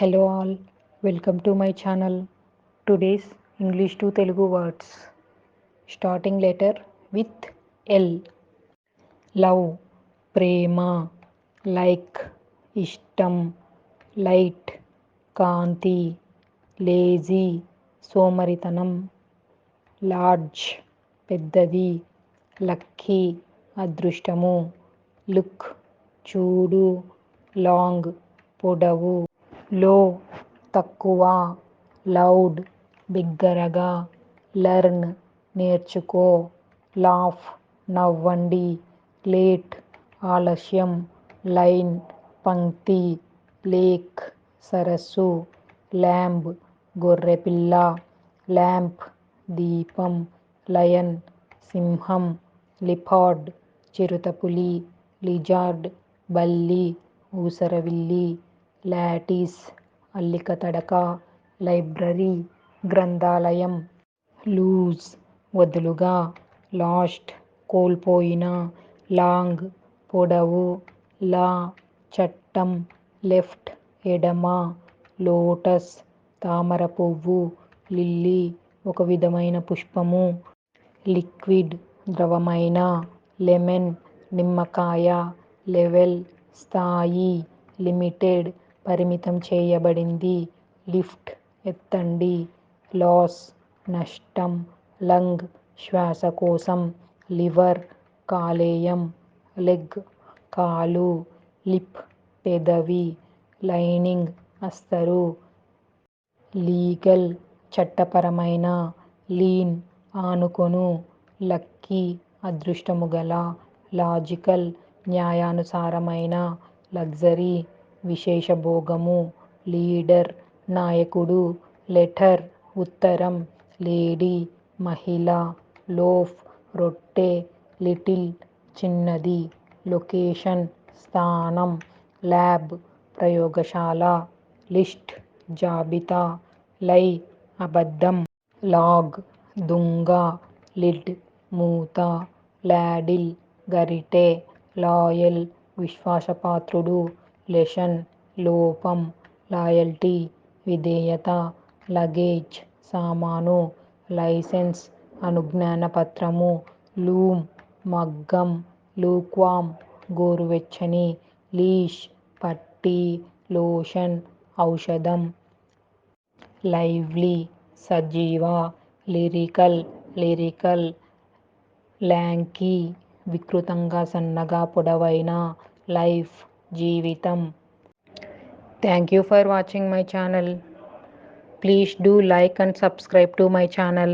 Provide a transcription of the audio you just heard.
Hello all, welcome to my channel. Today's English to Telugu words. Starting letter with L. Love, prema, like, ishtam, light, Kanthi, lazy, సోమరితనం, large, పెద్దది, lucky, అదృష్టము, look, చూడు, long, పొడవు, లో, తక్కువ, loud, బిగ్గరగా, learn, నేర్చుకో, laugh, నవ్వండి, లేట్, ఆలస్యం, లైన్, పంక్తి, లేక్, సరస్సు, ల్యాంబ్, గొర్రెపిల్ల, ల్యాంప్, దీపం, లయన్, సింహం, లిపార్డ్, చిరుతపులి, లిజార్డ్, బల్లి, ఊసరవిల్లి, లాటిస్, అల్లిక తడక, లైబ్రరీ, గ్రంథాలయం, లూజ్, వదులుగా, లాస్ట్, కోల్పోయిన, లాంగ్, పొడవు, లా, చట్టం, లెఫ్ట్, ఎడమ, లోటస్, తామర పువ్వు, లిల్లీ, ఒక విధమైన పుష్పము, లిక్విడ్, ద్రవమైన, లెమన్, నిమ్మకాయ, లెవెల్, స్థాయి, లిమిటెడ్, పరిమితం చేయబడింది, లిఫ్ట్, ఎత్తండి, లాస్, నష్టం, లంగ్, శ్వాసకోశం, లివర్, కాలేయం, లెగ్, కాలు, లిప్, పెదవి, లైనింగ్, అస్తరు, లీగల్, చట్టపరమైన, లీన్, ఆనుకొను, లక్కీ, అదృష్టము గల, లాజికల్, న్యాయానుసారమైన, లగ్జరీ, విశేషభోగము, లీడర్, నాయకుడు, లెటర్, ఉత్తరం, లేడీ, మహిళ, లోఫ్, రొట్టె, లిటిల్, చిన్నది, లొకేషన్, స్థానం, ల్యాబ్, ప్రయోగశాల, లిస్ట్, జాబితా, లై, అబద్ధం, లాగ్, దుంగ, లిడ్, మూత, లాడిల్, గరిటె, లాయల్, విశ్వాసపాత్రుడు, లెషన్, లోపం, లాయల్టీ, విధేయత, లగేజ్, సామాను, లైసెన్స్, అనుజ్ఞాన పత్రము, లూమ్, మగ్గం, లూక్వామ్, గోరువెచ్చని, లీష్, పట్టి, లోషన్, ఔషధం, లైవ్లీ, సజీవ, లిరికల్, లిరికల్, ల్యాంకీ, వికృతంగా సన్నగా పొడవైన, లైఫ్, జీవితం. Thank you for watching my channel. Please do like and subscribe to my channel.